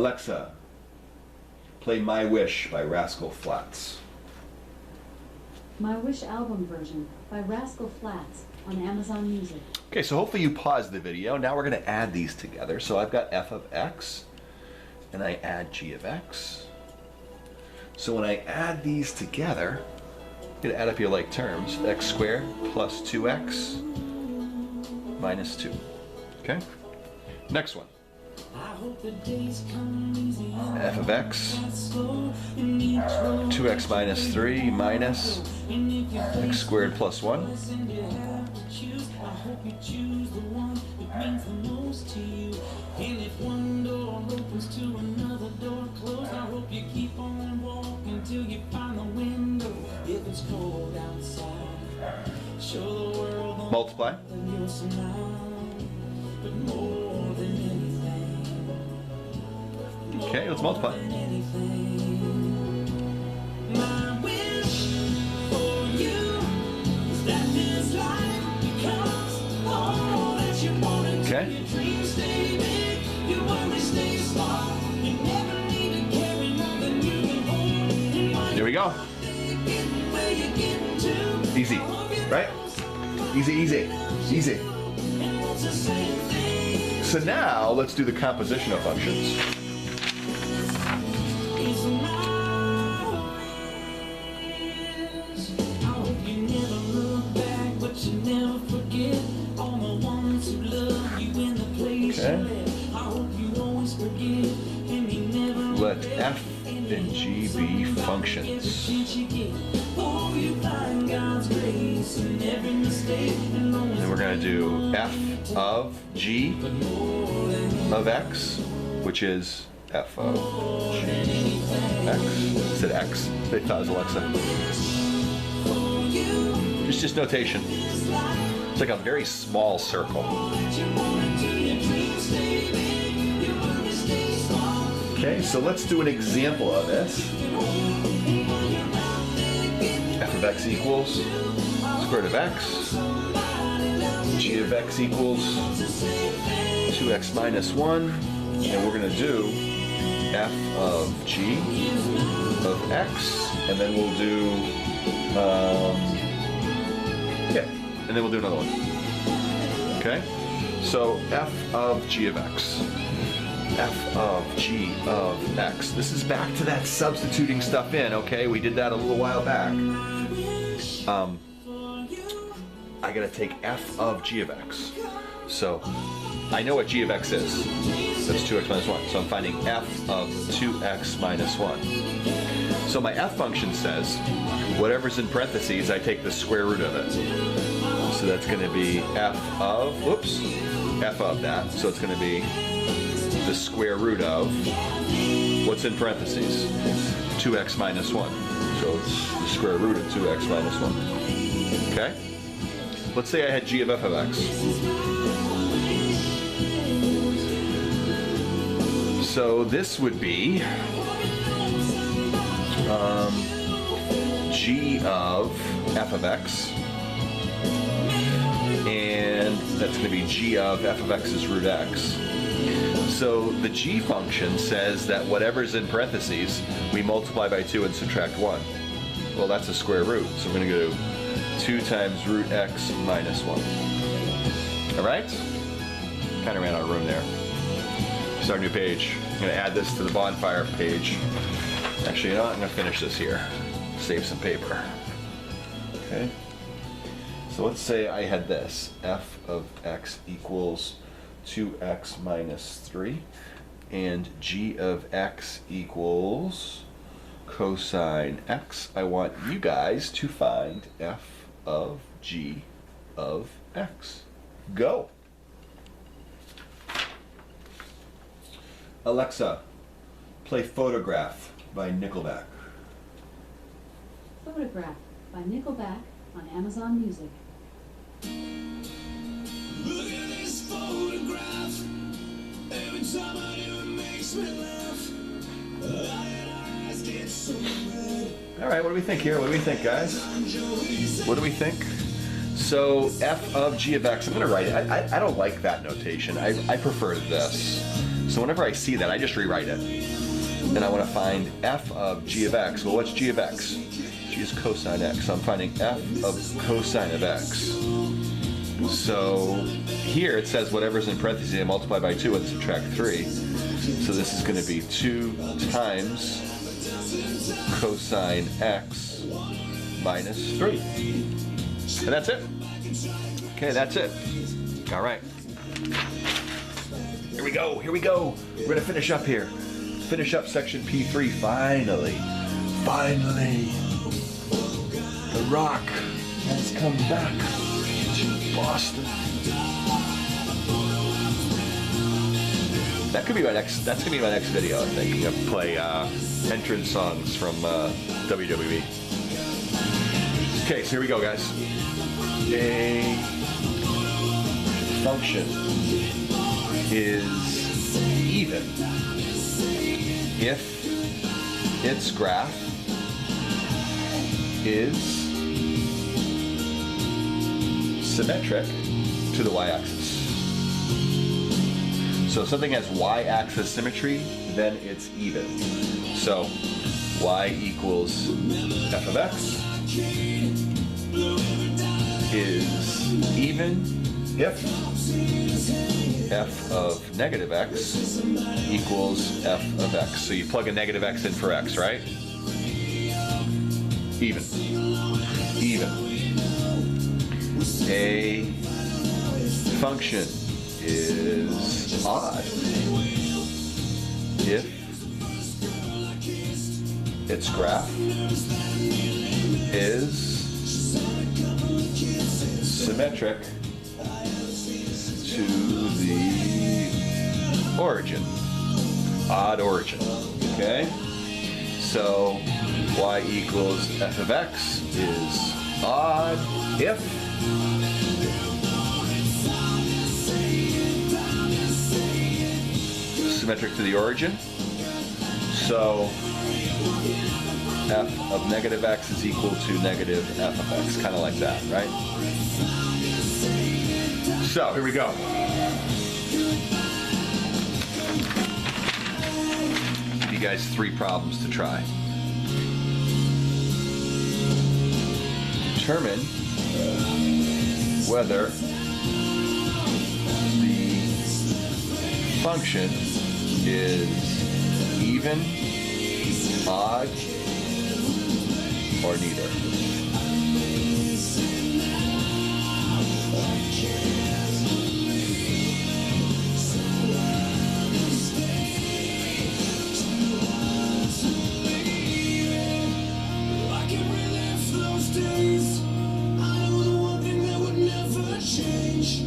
Alexa, play My Wish by Rascal Flatts. My Wish album version by Rascal Flatts on Amazon Music. Okay, so hopefully you paused the video. Now we're going to add these together. So I've got f of x, and I add g of x. So when I add these together, I'm going to add up your like terms. X squared plus 2x minus 2. Okay? Next one. F of x, 2x minus 3 minus x squared plus 1. And if one door opens to another door closed, I hope you keep on walking till you find the window. If it's cold outside, show the world multiply. But more than anything. Okay, let's multiply. My wish for you is that this life becomes all that you want it to be. Dreams stay big, you always stay small. You never need to carry more than you can hold. Here we go. Easy, right? Easy, easy, easy. So now let's do the composition of functions. Okay. Let f and g be functions. Then we're going to do f of g of x, which is f of g x. I said x. They thought it was Alexa. It's just notation. It's like a very small circle. Okay, so let's do an example of this. F of x equals square root of x. G of x equals 2x minus 1. And we're going to do f of g of x. And then we'll do, and then we'll do another one. Okay? So f of g of x. F of g of x. This is back to that substituting stuff in, okay? We did that a little while back. I gotta take f of g of x. So I know what g of x is. That's 2x minus 1. So I'm finding f of 2x minus 1. So my f function says whatever's in parentheses, I take the square root of it. So that's going to be f of, f of that. So it's going to be the square root of what's in parentheses, 2x minus 1. So it's the square root of 2x minus 1. Okay? Let's say I had g of f of x. So this would be g of f of x. And that's going to be g of f of x is root x. So the g function says that whatever's in parentheses, we multiply by 2 and subtract 1. Well, that's a square root, so we're going to go 2 times root x minus 1. All right? Kind of ran out of room there. Start a new page. I'm going to add this to the bonfire page. Actually, you know what? I'm going to finish this here. Save some paper. Okay? So let's say I had this, f of x equals 2x minus 3, and g of x equals cosine x. I want you guys to find f of g of x. Go! Alexa, play Photograph by Nickelback. Photograph by Nickelback on Amazon Music. Look at this photograph. Every time I do it makes me laugh. Eyes get so red. All right, what do we think here? What do we think, guys? What do we think? So f of g of x, I'm going to write it. I don't like that notation. I prefer this. So whenever I see that, I just rewrite it. And I want to find f of g of x. Well, what's g of x? G is cosine x. So I'm finding f of cosine of x. So here it says whatever's in parentheses, I multiply by 2 and subtract 3. So this is going to be 2 times cosine x minus 3. And that's it. Okay, that's it. All right. Here we go. Here we go. We're going to finish up here. Finish up section P3. Finally. Finally. The rock has come back to Boston. That could be my next. That's gonna be my next video. I think I'm gonna play entrance songs from WWE. Okay, so here we go, guys. A function is even if its graph is symmetric to the y-axis. So if something has y-axis symmetry, then it's even. So y equals f of x is even if f of negative x equals f of x. So you plug a negative x in for x, right? Even. Even. A function is odd if its graph is symmetric to the origin. Odd origin. Okay? So y equals f of x is odd if symmetric to the origin. So f of negative x is equal to negative f of x, kind of like that, right? So here we go. Give you guys 3 problems to try. Determine whether the function is even, odd, or neither. I can relive those days. I know the one thing that would never change.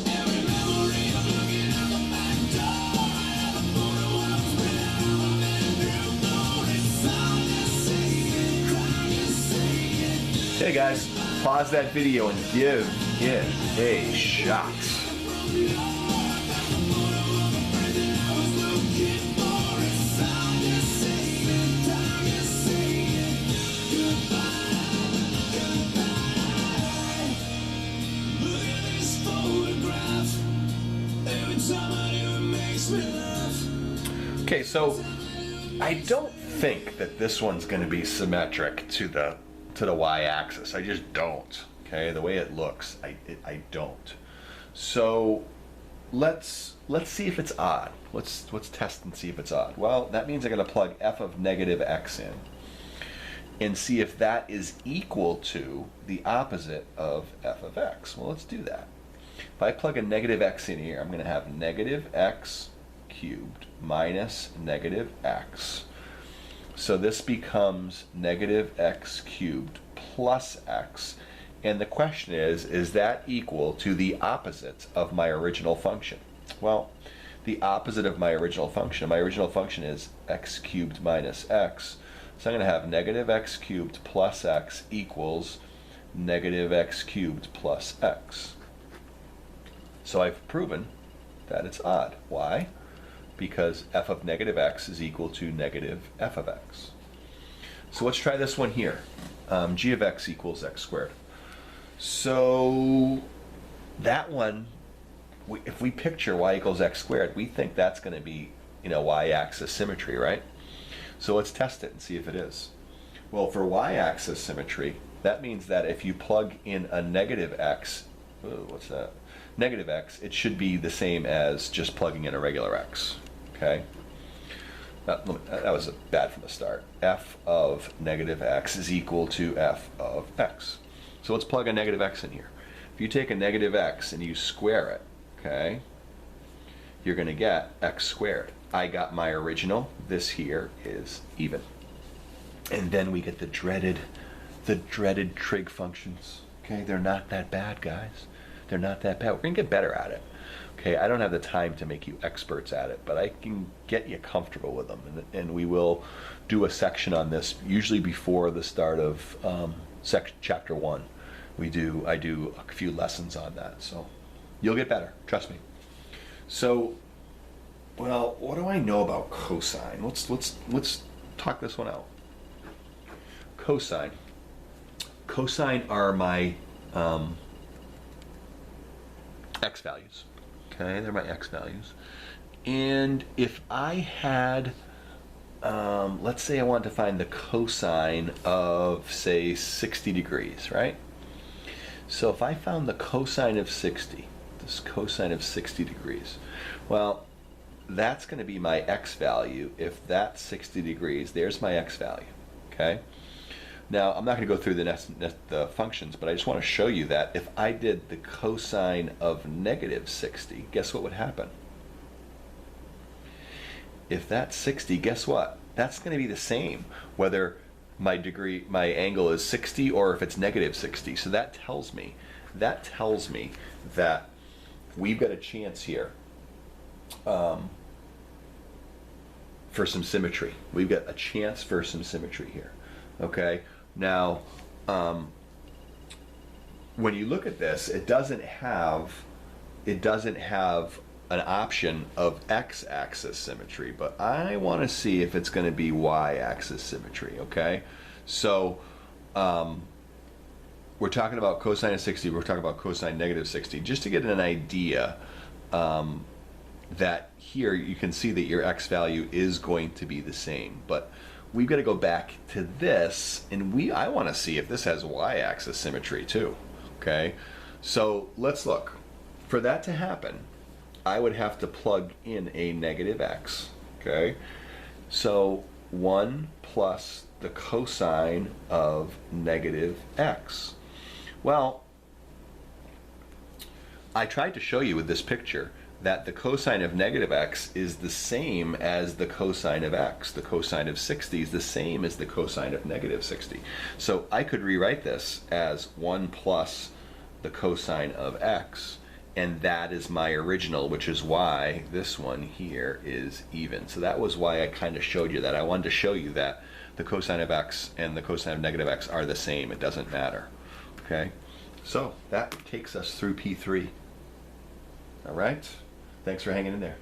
Every memory of looking at the back door, and the photo of me now and you know it's all the same. Crying, saying. Hey guys, pause that video and give it a shot. Okay, so I don't think that this one's going to be symmetric to the y-axis. I just don't. Okay, the way it looks, I don't. So let's see if it's odd. Let's test and see if it's odd. Well, that means I'm going to plug f of negative x in and see if that is equal to the opposite of f of x. Well, let's do that. If I plug a negative x in here, I'm going to have negative x cubed minus negative x. So this becomes negative x cubed plus x. And the question is that equal to the opposite of my original function? Well, the opposite of my original function is x cubed minus x. So I'm going to have negative x cubed plus x equals negative x cubed plus x. So I've proven that it's odd. Why? Because f of negative x is equal to negative f of x. So let's try this one here. G of x equals x squared. So that one if we picture y equals x squared, we think that's going to be, y-axis symmetry, right? So let's test it and see if it is. Well, for y-axis symmetry, that means that if you plug in a negative x, what's that? Negative x, it should be the same as just plugging in a regular x, okay? That was bad from the start. F of negative x is equal to f of x. So let's plug a negative x in here. If you take a negative x and you square it, okay, you're going to get x squared. I got my original. This here is even. And then we get the dreaded trig functions. Okay, they're not that bad, guys. They're not that bad. We're going to get better at it. Okay, I don't have the time to make you experts at it, but I can get you comfortable with them. And we will do a section on this, usually before the start of chapter 1. I do a few lessons on that, so you'll get better, trust me. So, well, what do I know about cosine? Let's talk this one out. Cosine. Cosine are my x values. Okay, they're my x values. And if I had, let's say I wanted to find the cosine of, say, 60 degrees, right? So if I found the cosine of 60, this cosine of 60 degrees, well, that's going to be my x value. If that's 60 degrees, there's my x value, okay? Now, I'm not going to go through the functions, but I just want to show you that if I did the cosine of negative 60, guess what would happen? If that's 60, guess what? That's going to be the same, whether my angle is 60 or if it's negative 60. So that tells me that we've got a chance here for some symmetry. We've got a chance for some symmetry here. Okay. Now, when you look at this, it doesn't have an option of x-axis symmetry, but I want to see if it's going to be y-axis symmetry. Okay, so we're talking about cosine of 60. We're talking about cosine negative 60, just to get an idea that here you can see that your x value is going to be the same, but we've got to go back to this, and I want to see if this has y-axis symmetry too. Okay, so let's look. For that to happen, I would have to plug in a negative x. Okay, so 1 plus the cosine of negative x. Well, I tried to show you with this picture that the cosine of negative x is the same as the cosine of x. The cosine of 60 is the same as the cosine of negative 60. So I could rewrite this as 1 plus the cosine of x, and that is my original, which is why this one here is even. So that was why I kind of showed you that. I wanted to show you that the cosine of x and the cosine of negative x are the same. It doesn't matter. Okay? So that takes us through P3. All right? Thanks for hanging in there.